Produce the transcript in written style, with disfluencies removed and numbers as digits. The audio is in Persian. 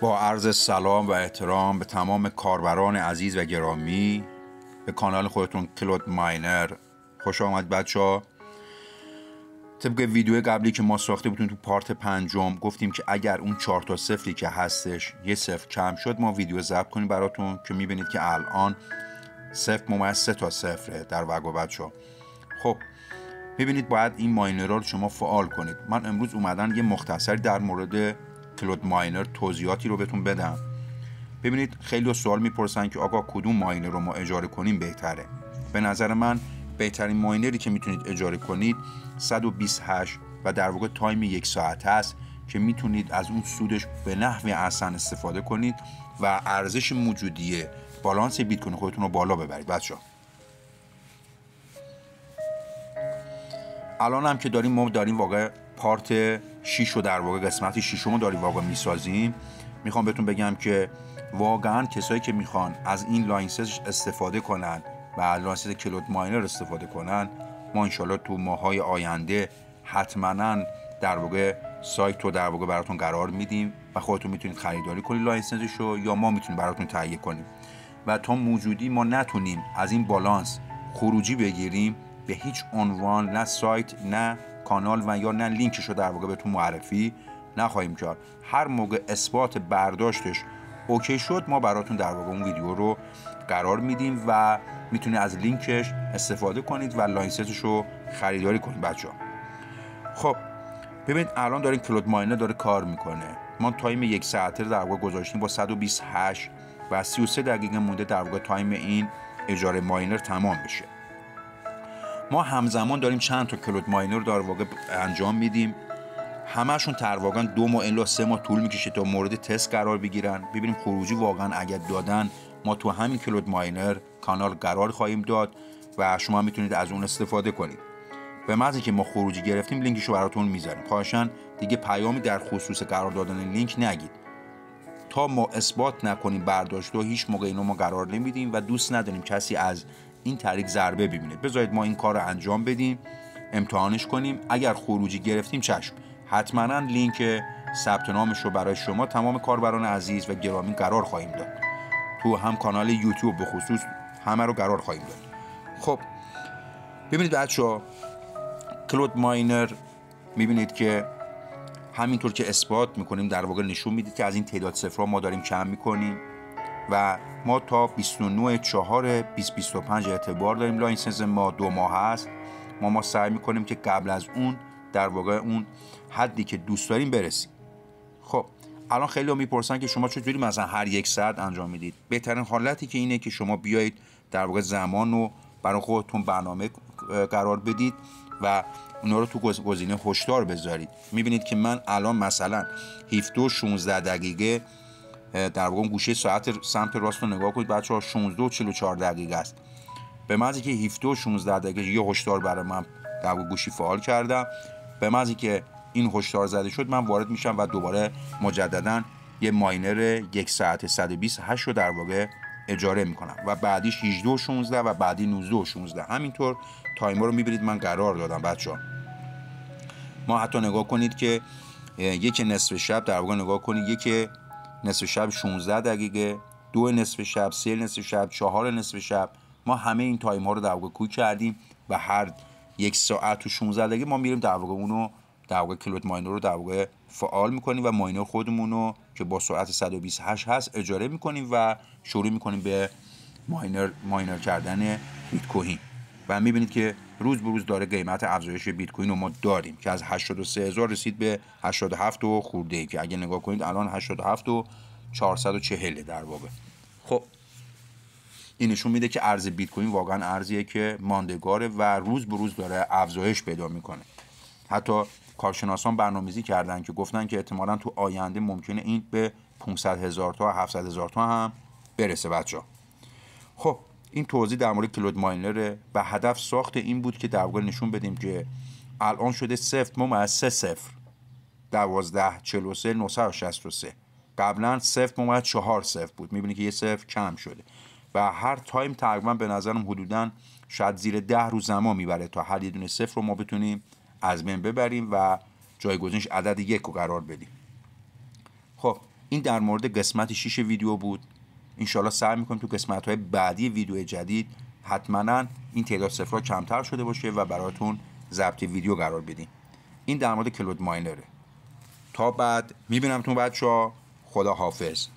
با عرض سلام و احترام به تمام کاربران عزیز و گرامی به کانال خودتون کلود ماینر خوش آمد بچه‌ها. طبق ویدیو قبلی که ما ساخته بودیم تو پارت 5 گفتیم که اگر اون 4 تا صفری که هستش یه صفر کم شد ما ویدیو ضبط کنیم براتون که میبینید که الان 0.3 تا صفره در واقع بچه‌ها. خب میبینید باید این ماینرها رو شما فعال کنید. من امروز اومدن یه مختصری در مورد کلود ماینر توضیحاتی رو بهتون بدم. ببینید خیلی سوال میپرسن که آقا کدوم ماینر رو ما اجاره کنیم بهتره. به نظر من بهترین ماینری که میتونید اجاره کنید 128 و در واقع تایم 1 ساعت هست که میتونید از اون سودش به نحو احسن استفاده کنید و ارزش موجودی بالانس بیت کوین خودتون رو بالا ببرید بچه‌ها. الان هم که ما داریم واقع پارت 6 رو در واقع قسمت 6 رو داریم واقع میسازیم. میخوام بهتون بگم که واقعا کسایی که میخوان از این لاینسز استفاده کنن و لاینسز کلود ماینر استفاده کنن، ما انشالله تو ماهای آینده حتما در واقع سایت رو در واقع براتون قرار میدیم و خودتون میتونید خریداری کنید لاینسزش رو یا ما میتونیم براتون تهیه کنیم. و تا موجودی ما نتونیم از این بالانس خروجی بگیریم به هیچ عنوان نه سایت نه کانال و یا نه لینکش رو در واقع بهتون معرفی نخواهیم کرد. هر موقع اثبات برداشتش اوکی شد ما براتون در واقع اون ویدیو رو قرار میدیم و میتونید از لینکش استفاده کنید و لاینسزش رو خریداری کنید بچه‌ها. خب ببینید الان داریم کلود ماینر داره کار میکنه. ما تایم 1 ساعته در واقع گذاشتیم با 128 و 33 دقیقه مونده در واقع تایم این اجاره ماینر تمام بشه. ما همزمان داریم چند تا کلود ماینر رو در واقع انجام میدیم. همه‌شون در واقع 2 ماه الی 3 ماه طول میکشه تا مورد تست قرار بگیرن. ببینیم خروجی واقعا اگر دادن ما تو همین کلود ماینر کانال قرار خواهیم داد و شما میتونید از اون استفاده کنید. به محض اینکه ما خروجی گرفتیم لینکش رو براتون میذاریم. خواهشاً دیگه پیامی در خصوص قرار دادن لینک نگید. تا ما اثبات نکنیم برداشت رو هیچ موقع اینو ما قرار نمیدیم و دوست نداریم کسی از این طریق ضربه ببینه. بذارید ما این کار رو انجام بدیم، امتحانش کنیم. اگر خروجی گرفتیم چشم، حتما لینک ثبت نامش رو برای شما تمام کاربران عزیز و گرامی قرار خواهیم داد. تو هم کانال یوتیوب به خصوص همه رو قرار خواهیم داد. خب ببینید بچه‌ها کلود ماینر میبینید که همینطور که اثبات میکنیم در واقع نشون میدید که از این تعداد صفرها ما داریم کم میکنیم و ما تا 29/4/2025 اعتبار داریم. لاینسنس ما 2 ماه هست. ما سعی میکنیم که قبل از اون در واقع اون حدی که دوست داریم برسیم. خب الان خیلی ها میپرسن که شما چطوری مثلا هر 1 ساعت انجام میدید؟ بهترین حالتی که اینه که شما بیایید در واقع زمان رو برای خودتون برنامه قرار بدید و اونا رو تو گزینه هشدار بذارید. میبینید که من الان مثلا 17:16 دقیقه در واقع گوشه ساعت سمت راست رو نگاه کنید بچه‌ها 16:44 دقیقه است. به محضی که 17:16 دقیقه یه هشدار برای من در واقع گوشی فعال کردم. به محضی که این هشدار زده شد من وارد میشم و دوباره مجددا یه ماینر 1 ساعت 128 رو در واقع اجاره میکنم و بعدیش 18:16 و بعدی 19:16. همینطور تایمر رو میبینید من قرار دادم بچه‌ها. ما حتی نگاه کنید که یک نصف شب در واقع نگاه کنید یک نصف شب 16 دقیقه، 2 نصف شب، 3 نصف شب، 4 نصف شب، ما همه این تایم ها رو در واقع کوک کردیم و هر 1 ساعت و 16 دقیقه ما میریم در واقع اونو در واقع کلود ماینر رو در واقع فعال میکنیم و ماینر خودمون رو که با سرعت 128 هست اجاره میکنیم و شروع میکنیم به ماینر کردن بیت کوین و میبینید که روز به روز داره قیمت افزایش بیت کوین رو ما داریم که از 83,000 رسید به 87 و خورده ای که اگه نگاه کنید الان 87,440 در واقع. خب این نشون میده که ارز بیت کوین واقعا ارزیه که ماندگاره و روز به روز داره افزایش پیدا میکنه. حتی کارشناسان برنامه‌ریزی کردن که گفتن که احتمالاً تو آینده ممکنه این به 500,000 تا 700,000 تا هم برسه بچه‌ها. خب این توضیح در مورد کلود ماینر و هدف ساخت این بود که در واقع نشون بدیم که الان شده 0.3 12:43 قبلا 0.4 بود. میبینی که یه صفر کم شده و هر تایم تقریبا به نظرم حدوداً شاید زیر 10 روز زمان میبره تا هر یه دونه صفر رو ما بتونیم از بین ببریم و جایگزینش عدد 1 رو قرار بدیم. خب این در مورد قسمت 6 ویدیو بود. انشالله سعی میکنیم تو قسمت‌های بعدی ویدیو جدید حتما این تعداد صفرها کمتر شده باشه و براتون ضبط ویدیو قرار بدیم. این در مورد کلود ماینره. تا بعد میبینمتون بچه‌ها. خدا حافظ.